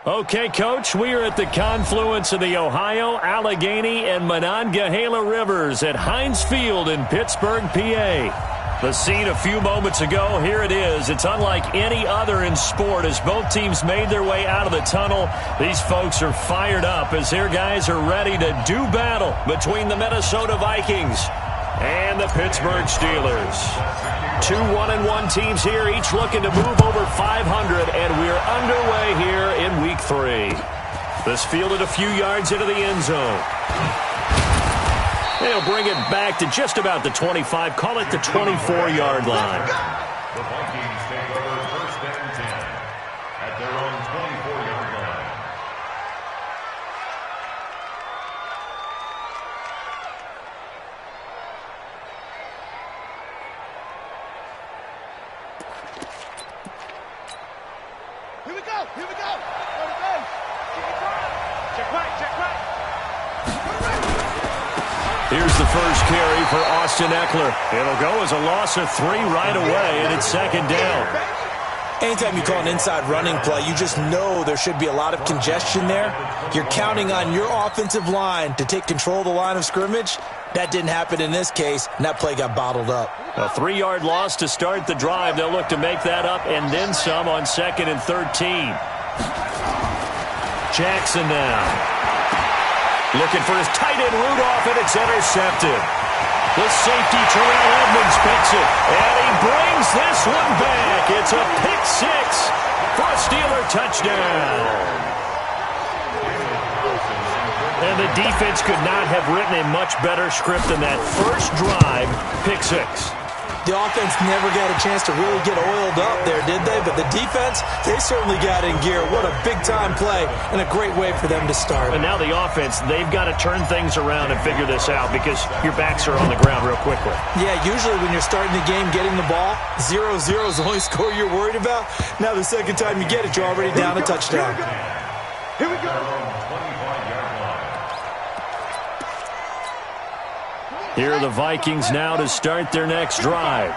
Okay, Coach, we are at the confluence of the Ohio, Allegheny, and Monongahela Rivers at Heinz Field in Pittsburgh, PA. The scene a few moments ago, here it is. It's unlike any other in sport as both teams made their way out of the tunnel. These folks are fired up as their guys are ready to do battle between the Minnesota Vikings and the Pittsburgh Steelers. Two 1-1 teams here, each looking to move over 500, and we're underway here in Week 3. This fielded a few yards into the end zone. They'll bring it back to just about the 25, call it the 24-yard line. The Vikings take over first and 10 at their own 24-yard line. Here we go. Go to base. Check right. Here's the first carry for Austin Eckler. It'll go as a loss of 3 right away, and it's second down. Anytime you call an inside running play, you just know there should be a lot of congestion there. You're counting on your offensive line to take control of the line of scrimmage. That didn't happen in this case, and that play got bottled up. A 3-yard loss to start the drive. They'll look to make that up and then some on 2nd and 13. Jackson now. Looking for his tight end Rudolph, and it's intercepted. The safety Terrell Edmonds picks it, and he brings this one back. It's a pick 6 for a Steeler touchdown. And the defense could not have written a much better script than that first drive, pick 6. The offense never got a chance to really get oiled up there, did they? But the defense, they certainly got in gear. What a big-time play and a great way for them to start. And now the offense, they've got to turn things around and figure this out because your backs are on the ground real quickly. Yeah, usually when you're starting the game, getting the ball, 0-0 is the only score you're worried about. Now the second time you get it, you're already down a touchdown. Here we go. Here are the Vikings now to start their next drive.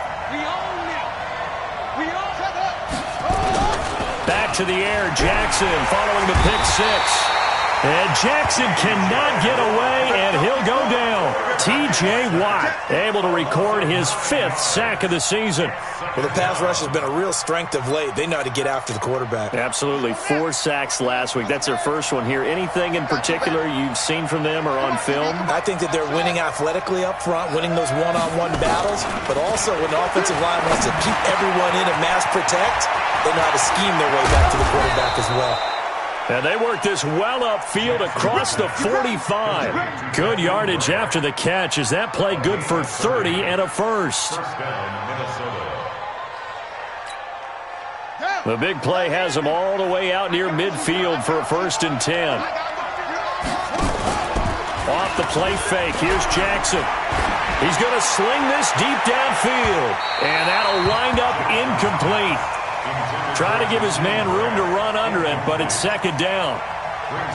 Back to the air, Jackson following the pick 6. And Jackson cannot get away, and he'll go down. T.J. Watt able to record his 5th sack of the season. Well, the pass rush has been a real strength of late. They know how to get after the quarterback. Absolutely. 4 sacks last week. That's their first one here. Anything in particular you've seen from them or on film? I think that they're winning athletically up front, winning those one-on-one battles, but also when the offensive line wants to keep everyone in and mass protect, they know how to scheme their way back to the quarterback as well. And they work this well upfield across the 45. Good yardage after the catch. Is that play good for 30 and a first? The big play has them all the way out near midfield for a 1st and 10. Off the play fake. Here's Jackson. He's going to sling this deep downfield. And that'll wind up incomplete. Trying to give his man room to run under it, but it's second down.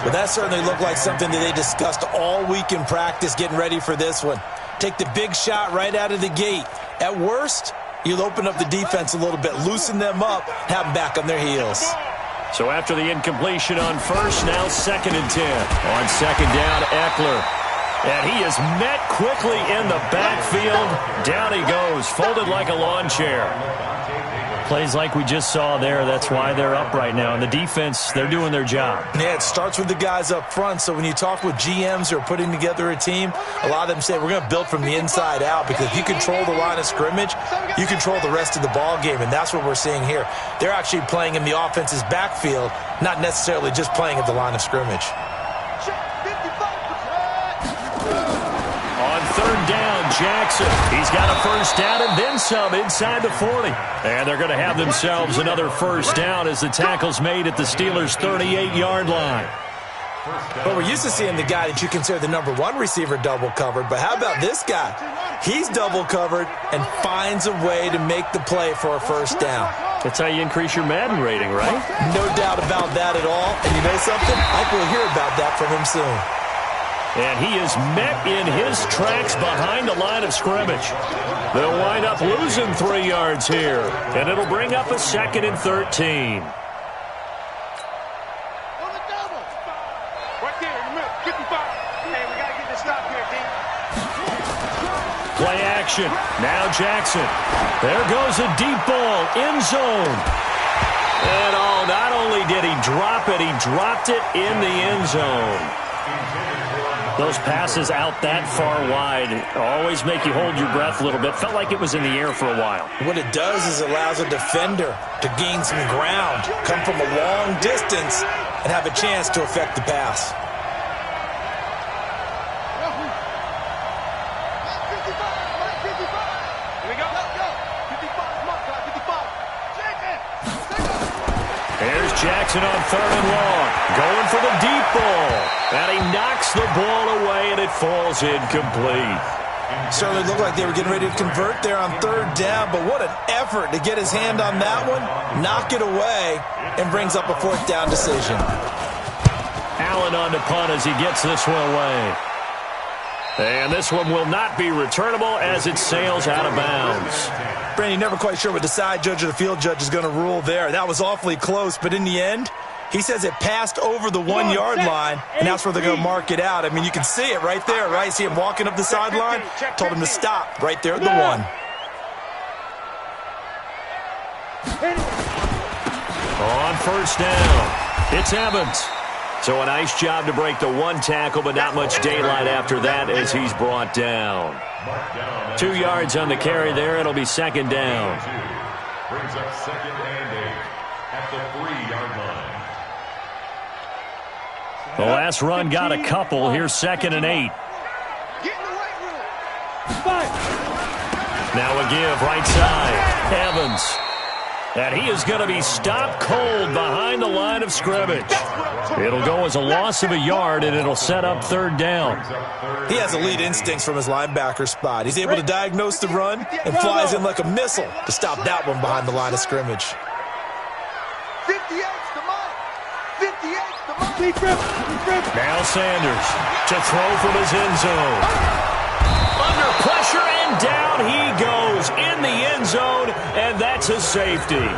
Well, that certainly looked like something that they discussed all week in practice getting ready for this one. Take the big shot right out of the gate. At worst, you'll open up the defense a little bit, loosen them up, have them back on their heels. So after the incompletion on first, now 2nd and 10. On 2nd down, Eckler. And he is met quickly in the backfield. Down he goes, folded like a lawn chair. Plays like we just saw there. That's why they're up right now. And the defense, they're doing their job. Yeah, it starts with the guys up front. So when you talk with GMs who are putting together a team, a lot of them say we're going to build from the inside out because if you control the line of scrimmage, you control the rest of the ball game. And that's what we're seeing here. They're actually playing in the offense's backfield, not necessarily just playing at the line of scrimmage. On 3rd down, Jackson. He's got a first down and then some inside the 40. And they're going to have themselves another first down as the tackle's made at the Steelers' 38-yard line. But we're used to seeing the guy that you consider the number 1 receiver double covered. But how about this guy? He's double covered and finds a way to make the play for a first down. That's how you increase your Madden rating, right? No doubt about that at all. And you know something? I think we'll hear about that from him soon. And he is met in his tracks behind the line of scrimmage. They'll wind up losing 3 yards here. And it'll bring up a 2nd and 13. action. Now Jackson. There goes a deep ball. End zone. And not only did he drop it, he dropped it in the end zone. Those passes out that far wide always make you hold your breath a little bit. Felt like it was in the air for a while. What it does is it allows a defender to gain some ground, come from a long distance, and have a chance to affect the pass. There's Jackson on 3rd and long. Going for the deep ball. And he knocks the ball away, and it falls incomplete. Certainly looked like they were getting ready to convert there on 3rd down, but what an effort to get his hand on that one, knock it away, and brings up a 4th down decision. Allen on the punt as he gets this one away. And this one will not be returnable as it sails out of bounds. Brandon, never quite sure what the side judge or the field judge is going to rule there. That was awfully close, but in the end, he says it passed over the 1-yard line, and that's where they're going to mark it out. I mean, you can see it right there, right? See him walking up the sideline? Told him to stop right there at the 1. On 1st down, it's Evans. So a nice job to break the 1 tackle, but not much daylight after that as he's brought down. 2 yards on the carry there. It'll be 2nd down. Brings up 2nd and 8 at the 3-yard line. The last run got a couple. Here's 2nd and 8. Now a give right side. Evans. And he is going to be stopped cold behind the line of scrimmage. It'll go as a loss of a yard, and it'll set up 3rd down. He has elite instincts from his linebacker spot. He's able to diagnose the run and flies in like a missile to stop that one behind the line of scrimmage. 58's the mark. 58's the mark. Now Sanders to throw from his end zone. Under pressure, and down he goes in the end zone, and that's a safety.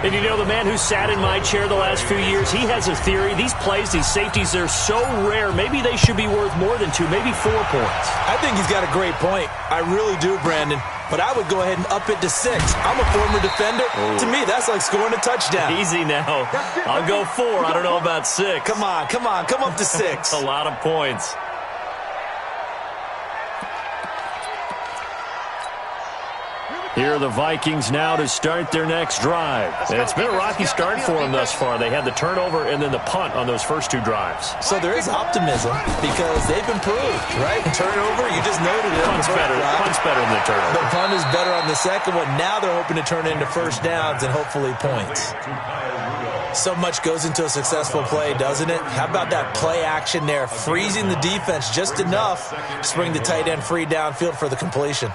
And you know, the man who sat in my chair the last few years, he has a theory. These plays, these safeties, they're so rare. Maybe they should be worth more than 2, maybe 4 points. I think he's got a great point. I really do, Brandon. But I would go ahead and up it to 6. I'm a former defender. Ooh. To me, that's like scoring a touchdown. Easy now. I'll go 4. I don't know about 6. Come on. Come up to 6. A lot of points. Here are the Vikings now to start their next drive. And it's been a rocky start for them thus far. They had the turnover and then the punt on those first 2 drives. So there is optimism because they've improved, right? Turnover, you just noted it. Punt's better than the turnover. The punt is better on the second one. Now they're hoping to turn into 1st downs and hopefully points. So much goes into a successful play, doesn't it? How about that play action there? Freezing the defense just enough to bring the tight end free downfield for the completion.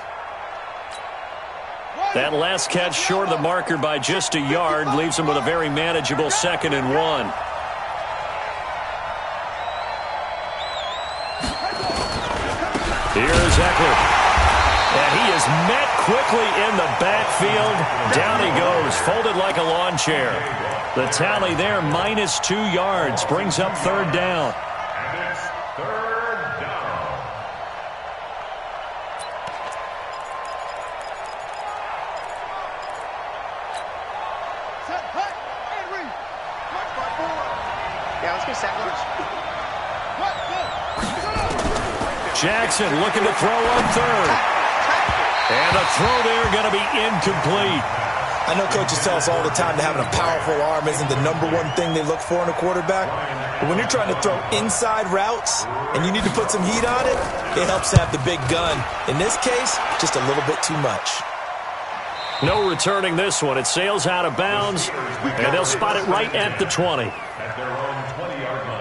That last catch short of the marker by just a yard leaves him with a very manageable 2nd and 1. Here's Eckler. And he is met quickly in the backfield. Down he goes, folded like a lawn chair. The tally there, -2 yards, brings up 3rd down. And it's 3rd down. Yeah, let's go set lunch. Jackson looking to throw on 3rd. And the throw there going to be incomplete. I know coaches tell us all the time that having a powerful arm isn't the #1 thing they look for in a quarterback. But when you're trying to throw inside routes and you need to put some heat on it, it helps to have the big gun. In this case, just a little bit too much. No returning this one. It sails out of bounds, and they'll spot it right at the 20. At their own 20-yard line.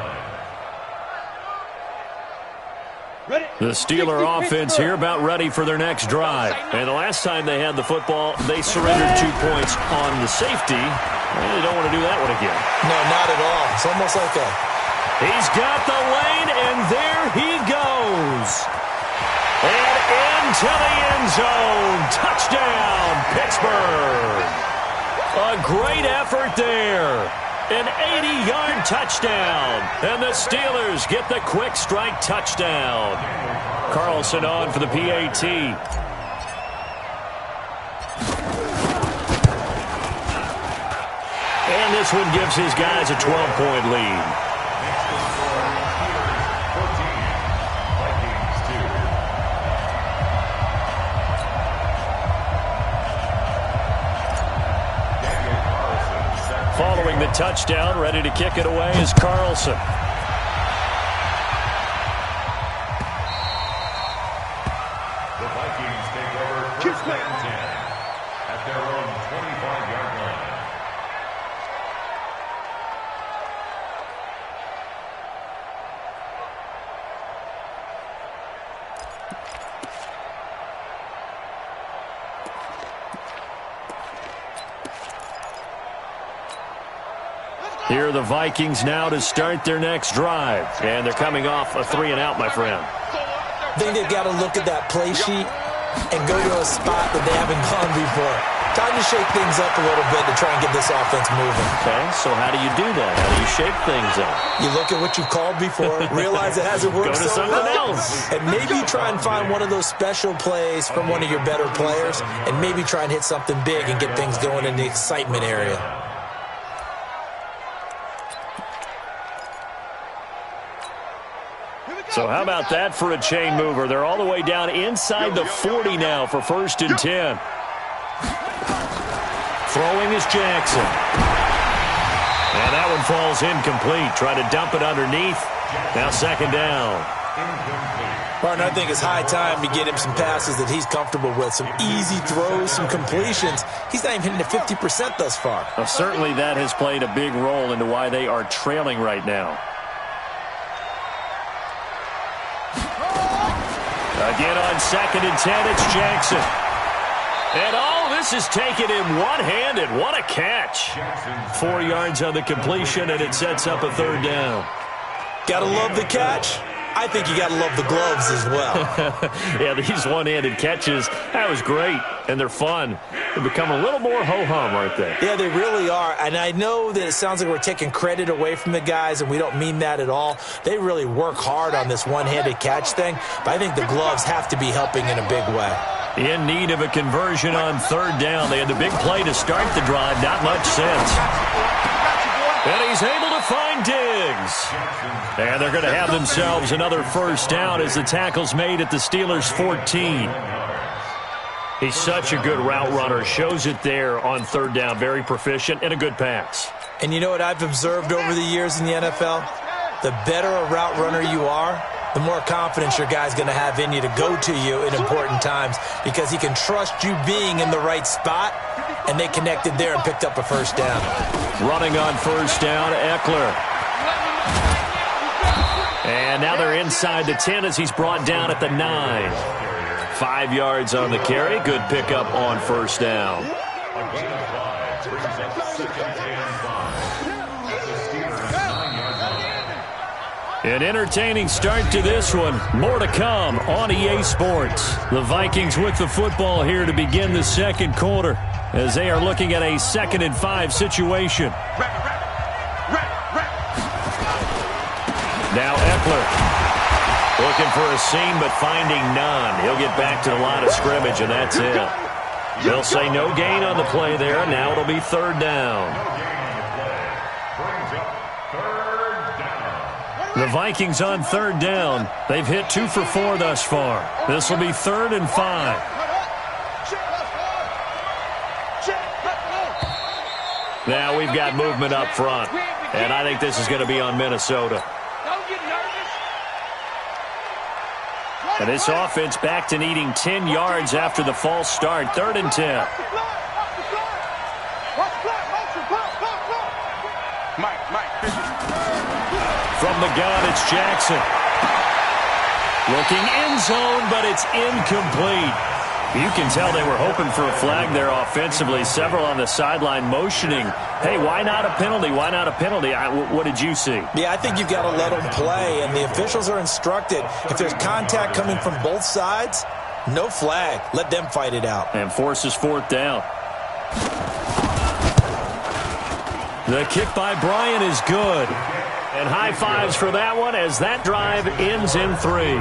The Steeler offense here about ready for their next drive. And the last time they had the football, they surrendered 2 points on the safety. They don't want to do that one again. No, not at all. It's almost like a... He's got the lane, and there he goes. And into the end zone. Touchdown, Pittsburgh. A great effort there. An 80-yard touchdown. And the Steelers get the quick strike touchdown. Carlson on for the PAT. And this one gives his guys a 12-point lead. Following the touchdown, ready to kick it away is Carlson. The Vikings take over first and 10 at their own 25-yard line. Here are the Vikings now to start their next drive. And they're coming off a 3-and-out, my friend. I think they've got to look at that play sheet and go to a spot that they haven't gone before. Time to shake things up a little bit to try and get this offense moving. Okay, so how do you do that? How do you shake things up? You look at what you've called before, realize it hasn't worked Go to so something well, else. and maybe try and find one of those special plays from one of your better players, and maybe try and hit something big and get things going in the excitement area. So how about that for a chain mover? They're all the way down inside the 40 now for 1st and 10. Throwing is Jackson. And that one falls incomplete. Try to dump it underneath. Now 2nd down. Martin, I think it's high time to get him some passes that he's comfortable with. Some easy throws, some completions. He's not even hitting the 50% thus far. Well, certainly that has played a big role into why they are trailing right now. Again on 2nd and 10, it's Jackson. And this is taken in one-handed. What a catch. 4 yards on the completion, and it sets up a 3rd down. Gotta love the catch. I think you gotta love the gloves as well. Yeah, these one-handed catches, that was great, and they're fun. They become a little more ho-hum, aren't they? Yeah, they really are, and I know that it sounds like we're taking credit away from the guys, and we don't mean that at all. They really work hard on this one-handed catch thing, but I think the gloves have to be helping in a big way. In need of a conversion on 3rd down. They had the big play to start the drive, not much sense. And he's able to find Diggs. And they're going to have themselves another 1st down as the tackle's made at the Steelers' 14. He's such a good route runner. Shows it there on 3rd down. Very proficient and a good pass. And you know what I've observed over the years in the NFL? The better a route runner you are, the more confidence your guy's going to have in you to go to you in important times because he can trust you being in the right spot, and they connected there and picked up a 1st down. Running on 1st down, Eckler. And now they're inside the 10 as he's brought down at the 9. 5 yards on the carry. Good pickup on 1st down. An entertaining start to this one. More to come on EA Sports. The Vikings with the football here to begin the 2nd quarter as they are looking at a 2nd and 5 situation. Now Eckler looking for a seam but finding none. He'll get back to the line of scrimmage and that's it. They'll say no gain on the play there. Now it'll be 3rd down. The Vikings on 3rd down. They've hit 2 for 4 thus far. This will be 3rd and 5. Now we've got movement up front. And I think this is going to be on Minnesota. And this offense back to needing 10 yards after the false start. 3rd and 10. From the gun, it's Jackson. Looking end zone, but it's incomplete. You can tell they were hoping for a flag there offensively. Several on the sideline motioning, hey, why not a penalty? Why not a penalty? What did you see? Yeah, I think you've got to let them play, and the officials are instructed. If there's contact coming from both sides, no flag. Let them fight it out. And forces 4th down. The kick by Bryant is good. And high fives for that one as that drive ends in 3.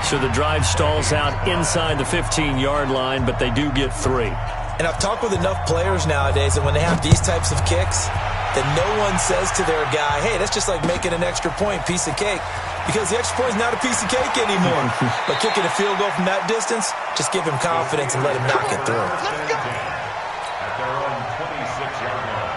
So the drive stalls out inside the 15-yard line, but they do get 3. And I've talked with enough players nowadays that when they have these types of kicks, that no one says to their guy, hey, that's just like making an extra point, piece of cake. Because the extra point is not a piece of cake anymore. But kicking a field goal from that distance, just give him confidence and let him knock it through. At their own 26-yard line.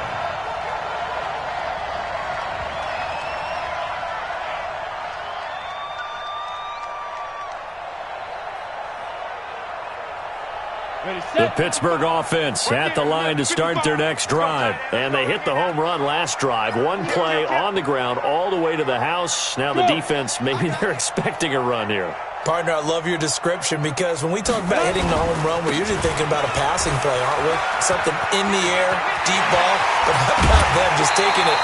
The Pittsburgh offense at the line to start their next drive. And they hit the home run last drive. One play on the ground all the way to the house. Now the defense, maybe they're expecting a run here. Partner, I love your description because when we talk about hitting the home run, we're usually thinking about a passing play, aren't we? Something in the air, deep ball. But how about them just taking it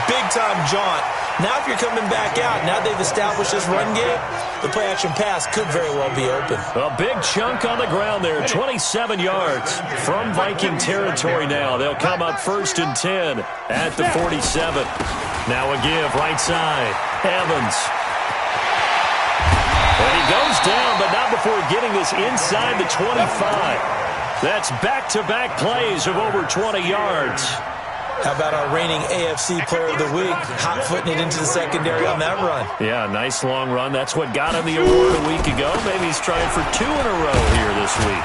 big-time jaunt? Now if you're coming back out, now they've established this run game, the play-action pass could very well be open. A big chunk on the ground there, 27 yards from Viking territory now. They'll come up 1st and 10 at the 47. Now a give right side. Evans. And he goes down, but not before getting this inside the 25. That's back-to-back plays of over 20 yards. How about our reigning AFC Player of the Week, hot-footing it into the secondary on that run? Yeah, nice long run. That's what got him the award a week ago. Maybe he's trying for 2 in a row here this week.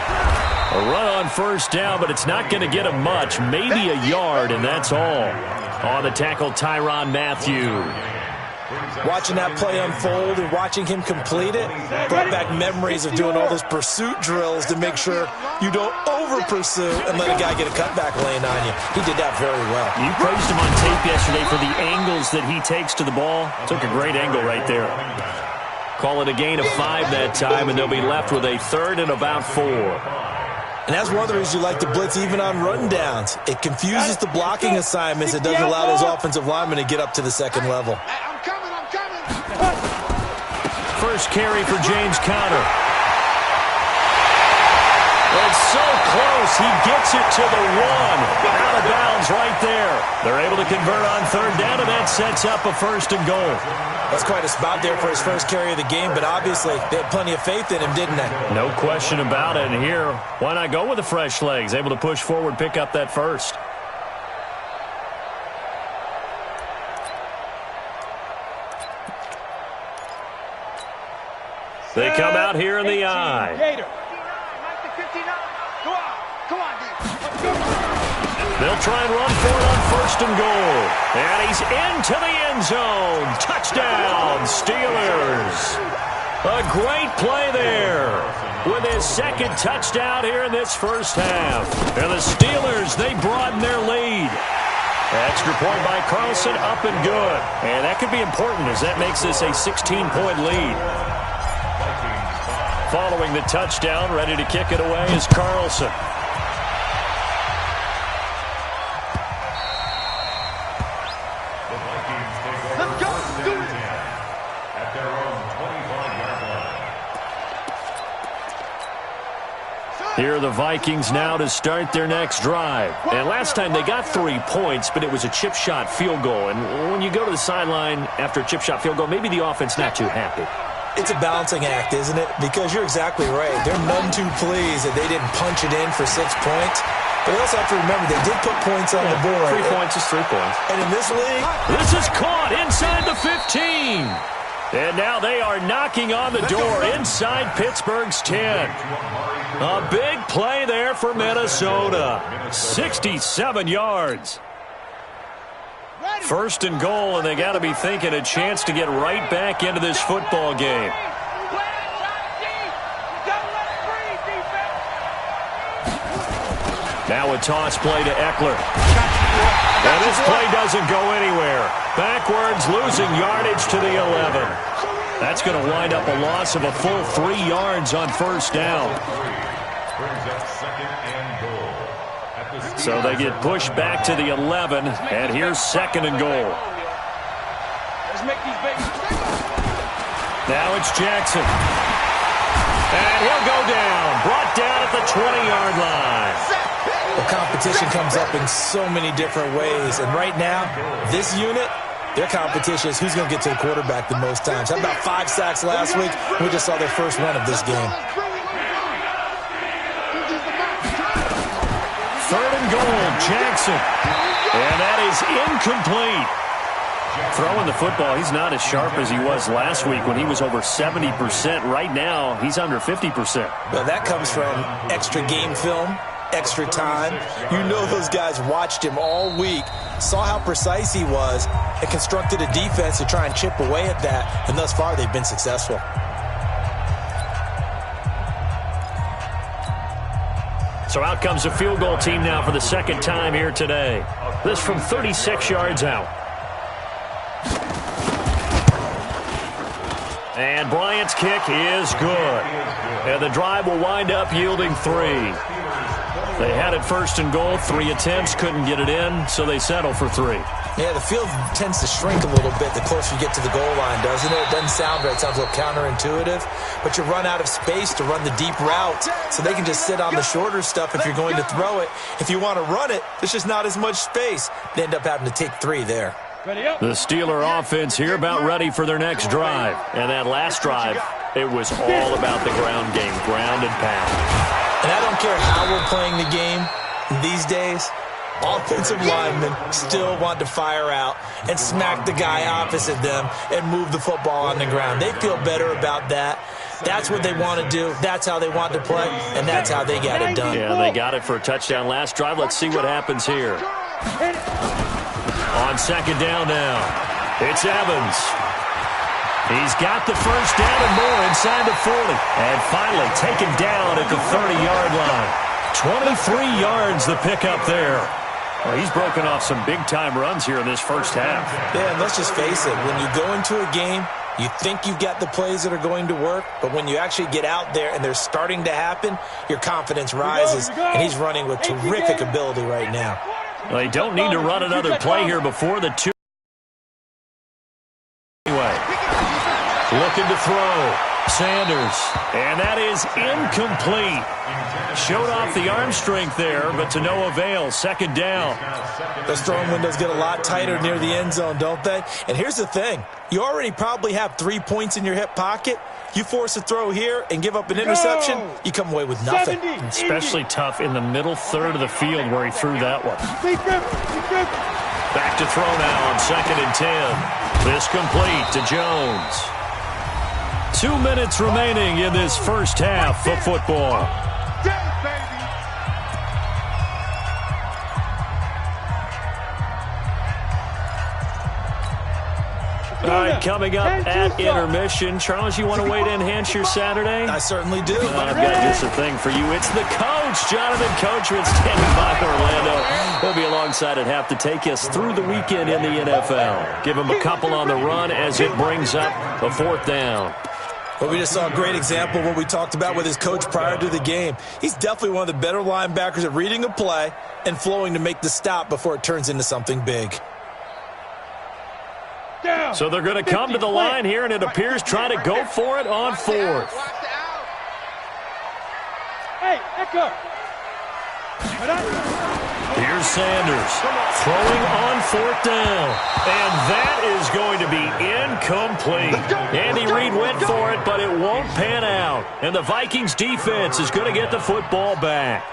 A run on 1st down, but it's not going to get him much. Maybe a yard, and that's all. On the tackle, Tyrann Mathieu. Watching that play unfold and watching him complete it brought back memories of doing all those pursuit drills to make sure you don't over-pursue and let a guy get a cutback lane on you. He did that very well. You praised him on tape yesterday for the angles that he takes to the ball. Took a great angle right there. Call it a gain of 5 that time, and they'll be left with a 3rd and about 4. And that's one of the reasons you like to blitz even on run downs. It confuses the blocking assignments. It doesn't allow those offensive linemen to get up to the second level. First carry for James Conner. It's so close. He gets it to the 1. Out of bounds right there. They're able to convert on 3rd down, and that sets up a 1st and goal. That's quite a spot there for his first carry of the game, but obviously they had plenty of faith in him, didn't they? No question about it. And here, why not go with the fresh legs? Able to push forward, pick up that 1st. They come out here in the eye. They'll try and run for it on 1st and goal. And he's into the end zone. Touchdown, Steelers. A great play there with his 2nd touchdown here in this 1st half. And the Steelers, they broaden their lead. Extra point by Carlson, up and good. And that could be important as that makes this a 16-point lead. Following the touchdown, ready to kick it away is Carlson. The Vikings take over 1st and 10 at their own 25-yard line. Here are the Vikings now to start their next drive. And last time they got 3 points, but it was a chip shot field goal. And when you go to the sideline after a chip shot field goal, maybe the offense not too happy. It's a balancing act, isn't it? Because you're exactly right. They're none too pleased that they didn't punch it in for 6 points. But they also have to remember they did put points on the board. 3 points is 3 points. And in this league, this is caught inside the 15. And now they are knocking on the door inside Pittsburgh's 10. A big play there for Minnesota. 67 yards. 1st and goal, and they got to be thinking a chance to get right back into this football game. Now a toss play to Eckler. And this play doesn't go anywhere. Backwards, losing yardage to the 11. That's going to wind up a loss of a full 3 yards on 1st down. Brings up 2nd and goal. So they get pushed back to the 11, and here's 2nd and goal. Now it's Jackson. And he'll go down, brought down at the 20-yard line. the competition comes up in so many different ways. And right now, this unit, their competition is who's going to get to the quarterback the most times. Had about 5 sacks last week. We just saw their first run of this game. 3rd and goal, Jackson. And that is incomplete. Throwing the football, he's not as sharp as he was last week when he was over 70%. Right now, he's under 50%. Well, that comes from extra game film, extra time. You know those guys watched him all week, saw how precise he was, and constructed a defense to try and chip away at that. And thus far, they've been successful. So out comes a field goal team now for the 2nd time here today. This from 36 yards out. And Bryant's kick is good. And the drive will wind up yielding 3. They had it 1st and goal, 3 attempts, couldn't get it in, so they settle for 3. Yeah, the field tends to shrink a little bit the closer you get to the goal line, doesn't it? It doesn't sound right. It sounds a little counterintuitive. But you run out of space to run the deep routes, so they can just sit on the shorter stuff if you're going to throw it. If you want to run it, there's just not as much space. They end up having to take 3 there. The Steeler offense here about ready for their next drive. And that last drive, it was all about the ground game, ground and pound. And I don't care how we're playing the game these days, offensive linemen still want to fire out and smack the guy opposite them and move the football on the ground. They feel better about that. That's what they want to do. That's how they want to play, and that's how they got it done. Yeah, they got it for a touchdown last drive. Let's see what happens here. On 2nd down now, it's Evans. He's got the 1st down and more inside the 40. And finally taken down at the 30-yard line. 23 yards the pickup there. Well, he's broken off some big-time runs here in this 1st half. Yeah, and let's just face it. When you go into a game, you think you've got the plays that are going to work, but when you actually get out there and they're starting to happen, your confidence rises, and he's running with terrific ability right now. Well, they don't need to run another play here before the 2. Anyway, looking to throw. Sanders, and that is incomplete. Showed off the arm strength there, but to no avail. 2nd down. Those throwing windows get a lot tighter near the end zone, don't they? And here's the thing. You already probably have 3 points in your hip pocket. You force a throw here and give up an interception, you come away with nothing. Especially tough in the middle 3rd of the field where he threw that one. Back to throw now on 2nd and 10. This complete to Jones. 2 minutes remaining in this 1st half of football. All right, coming up at intermission. Charles, you want to wait to enhance your Saturday? I certainly do. I've got just a thing for you. It's the coach, Jonathan Coachman, standing by Orlando. He'll be alongside at half to take us through the weekend in the NFL. Give him a couple on the run as it brings up a 4th down. Well, we just saw a great example of what we talked about with his coach prior to the game. He's definitely one of the better linebackers at reading a play and flowing to make the stop before it turns into something big. So they're going to come to the line here, and it appears try to go for it on 4th. Hey, Echo. Here's Sanders throwing on 4th down. And that is going to be incomplete. Andy Reid went for it, but it won't pan out. And the Vikings defense is going to get the football back.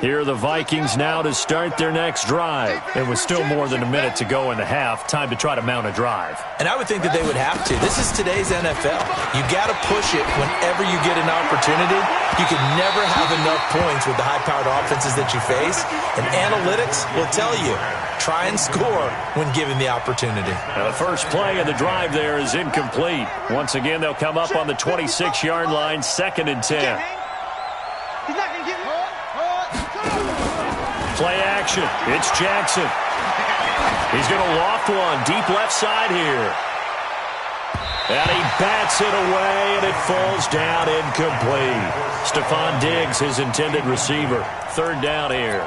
Here are the Vikings now to start their next drive. And with still more than a minute to go in the half, time to try to mount a drive. And I would think that they would have to. This is today's NFL. You got to push it whenever you get an opportunity. You can never have enough points with the high-powered offenses that you face. And analytics will tell you, try and score when given the opportunity. Now the first play of the drive there is incomplete. Once again, they'll come up on the 26-yard line, 2nd and 10. He's not going to get it. Play action. It's Jackson. He's going to loft one deep left side here. And he bats it away, and it falls down incomplete. Stephon Diggs, his intended receiver. 3rd down here.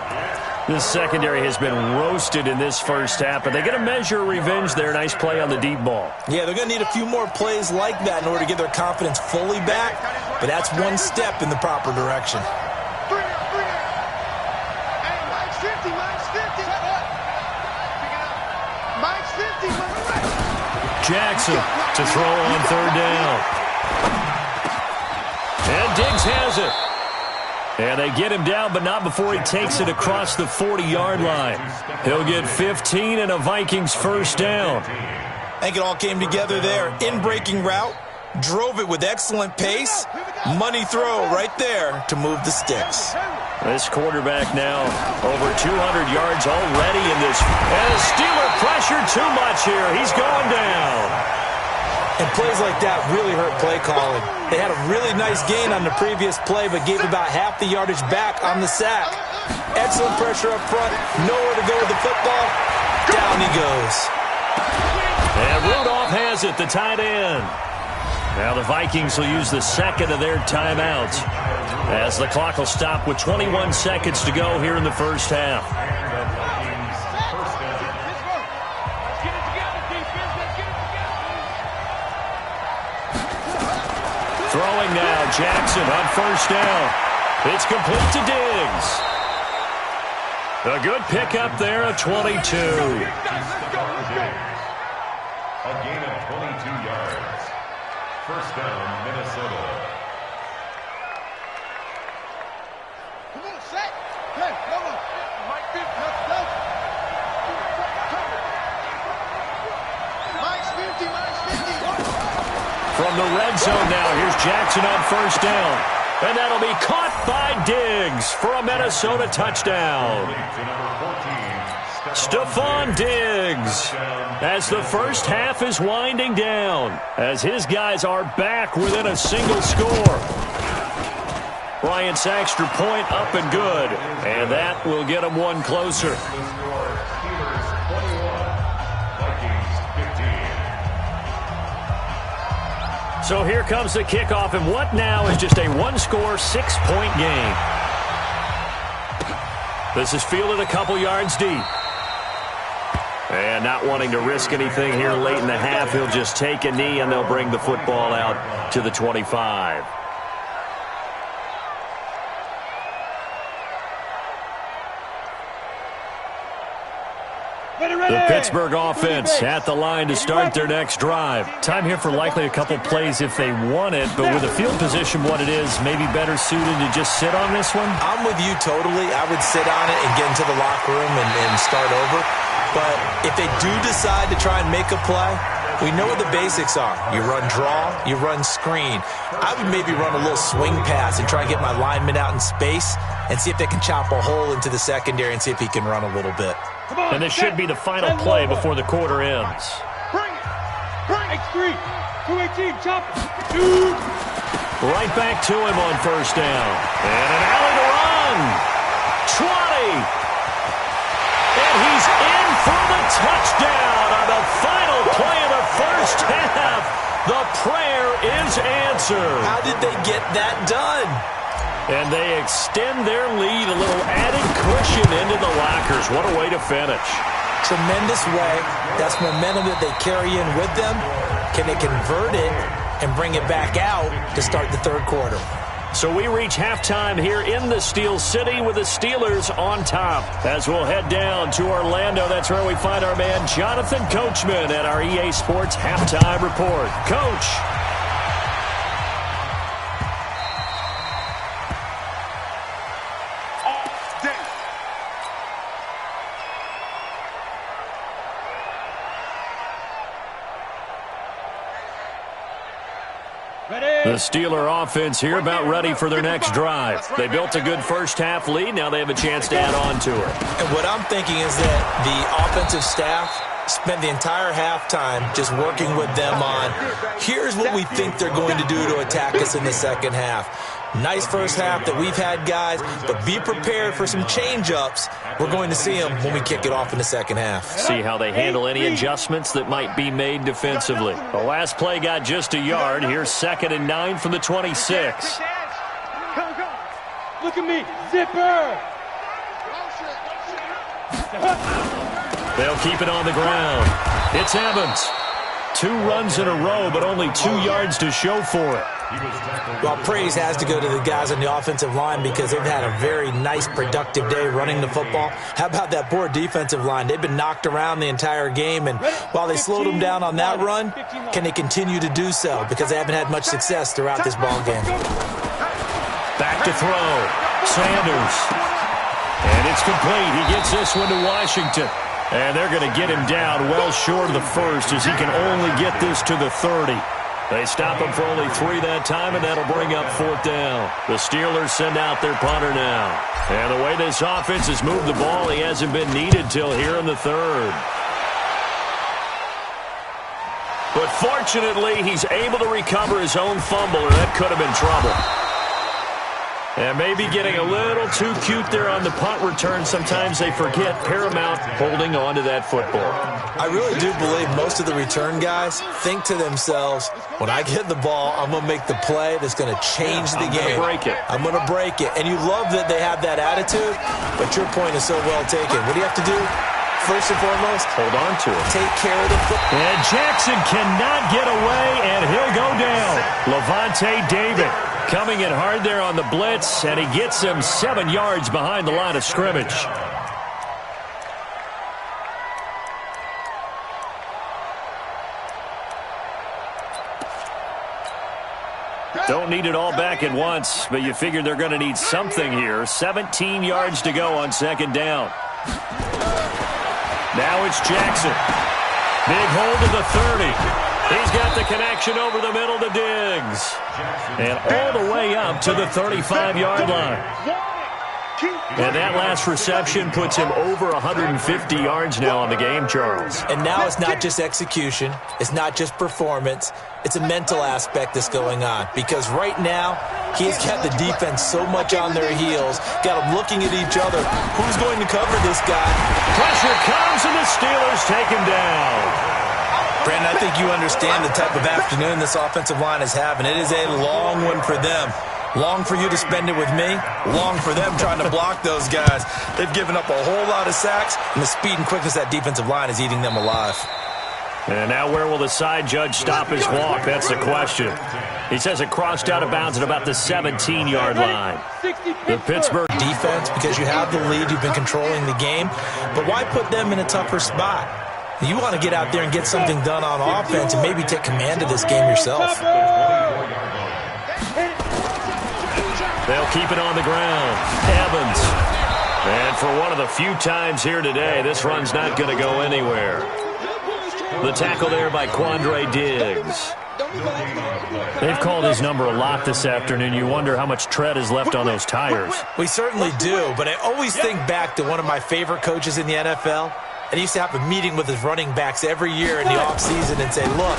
This secondary has been roasted in this 1st half, but they get a measure of revenge there. Nice play on the deep ball. Yeah, they're going to need a few more plays like that in order to get their confidence fully back, but that's one step in the proper direction. Jackson to throw on third down. And Diggs has it. And they get him down, but not before he takes it across the 40-yard line. He'll get 15 and a Vikings first down. I think it all came together there. In-breaking route, drove it with excellent pace. Money throw right there to move the sticks. This quarterback now over 200 yards already in this. And the Steeler pressure too much here. He's going down. And plays like that really hurt play calling. They had a really nice gain on the previous play, but gave about half the yardage back on the sack. Excellent pressure up front. Nowhere to go with the football. Down he goes. And Rudolph has it, the tight end. Now the Vikings will use the second of their timeouts as the clock will stop with 21 seconds to go here in the first half. Throwing now, Jackson on first down. It's complete to Diggs. A good pickup there of 22. A gain of 22 yards. First down, Minnesota. Come on, set. Hey, come on. Mike 50, let's go. Mike's 50. From the red zone now, here's Jackson on first down. And that'll be caught by Diggs for a Minnesota touchdown. Stephon Diggs, as the first half is winding down, as his guys are back within a single score. Bryant's extra point up and good, and that will get him one closer. So here comes the kickoff, and what now is just a one-score, 6-point game. This is fielded a couple yards deep. And not wanting to risk anything here late in the half, he'll just take a knee, and they'll bring the football out to the 25. The Pittsburgh offense at the line to start their next drive. Time here for likely a couple plays if they want it, but with the field position what it is, maybe better suited to just sit on this one? I'm with you totally. I would sit on it and get into the locker room and start over. But if they do decide to try and make a play, we know what the basics are. You run draw, you run screen. I would maybe run a little swing pass and try and get my lineman out in space and see if they can chop a hole into the secondary and see if he can run a little bit. And this should be the final play before the quarter ends. Bring it. X3. 218, chop it. Right back to him on first down. And an alley to run. 20. And he's in for the touchdown on the final play of the first half. The prayer is answered. How did they get that done? And they extend their lead, a little added cushion into the lockers. What a way to finish. Tremendous way. That's momentum that they carry in with them. Can they convert it and bring it back out to start the third quarter? So we reach halftime here in the Steel City with the Steelers on top. As we'll head down to Orlando, that's where we find our man Jonathan Coachman at our EA Sports Halftime Report. Coach. The Steeler offense here about ready for their next drive. They built a good first half lead. Now they have a chance to add on to it. And what I'm thinking is that the offensive staff spent the entire halftime just working with them on, here's what we think they're going to do to attack us in the second half. Nice first half that we've had, guys, but be prepared for some change-ups. We're going to see them when we kick it off in the second half. See how they handle any adjustments that might be made defensively. The last play got just a yard. Here's 2nd and 9 from the 26. Come. Look at me. Zipper. They'll keep it on the ground. It's Evans. 2 runs in a row, but only 2 yards to show for it. Well, praise has to go to the guys on the offensive line because they've had a very nice, productive day running the football. How about that poor defensive line? They've been knocked around the entire game, and while they slowed them down on that run, can they continue to do so? Because they haven't had much success throughout this ball game. Back to throw. Sanders. And it's complete. He gets this one to Washington. And they're going to get him down well short of the first as he can only get this to the 30. They stop him for only 3 that time, and that'll bring up 4th down. The Steelers send out their punter now. And the way this offense has moved the ball, he hasn't been needed till here in the 3rd. But fortunately, he's able to recover his own fumble, or that could have been trouble. And maybe getting a little too cute there on the punt return. Sometimes they forget paramount holding on to that football. I really do believe most of the return guys think to themselves, when I get the ball, I'm going to make the play that's going to change the game. I'm going to break it. And you love that they have that attitude, but your point is so well taken. What do you have to do? First and foremost, hold on to it. Take care of the football. And Jackson cannot get away, and he'll go down. Levante David coming in hard there on the blitz, and he gets him 7 yards behind the line of scrimmage. Don't need it all back at once, but you figure they're going to need something here. 17 yards to go on 2nd down. Now it's Jackson. Big hold to the 30. He's got the connection over the middle to Diggs. And all the way up to the 35-yard line. And that last reception puts him over 150 yards now on the game, Charles. And now it's not just execution. It's not just performance. It's a mental aspect that's going on. Because right now, he's got the defense so much on their heels, got them looking at each other. Who's going to cover this guy? Pressure comes, and the Steelers take him down. Brandon, I think you understand the type of afternoon this offensive line is having. It is a long one for them. Long for you to spend it with me. Long for them trying to block those guys. They've given up a whole lot of sacks, and the speed and quickness of that defensive line is eating them alive. And now where will the side judge stop his walk? That's the question. He says it crossed out of bounds at about the 17-yard line. The Pittsburgh defense, because you have the lead, you've been controlling the game, but why put them in a tougher spot? You want to get out there and get something done on offense and maybe take command of this game yourself. They'll keep it on the ground. Evans. And for one of the few times here today, this run's not going to go anywhere. The tackle there by Quandre Diggs. They've called his number a lot this afternoon. You wonder how much tread is left on those tires. We certainly do, but I always think back to one of my favorite coaches in the NFL. And he used to have a meeting with his running backs every year in the offseason and say, look,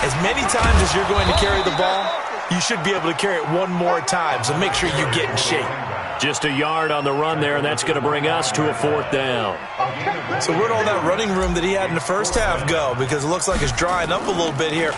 as many times as you're going to carry the ball, you should be able to carry it one more time, so make sure you get in shape. Just a yard on the run there, and that's going to bring us to a 4th down. So where'd all that running room that he had in the first half go? Because it looks like it's drying up a little bit here.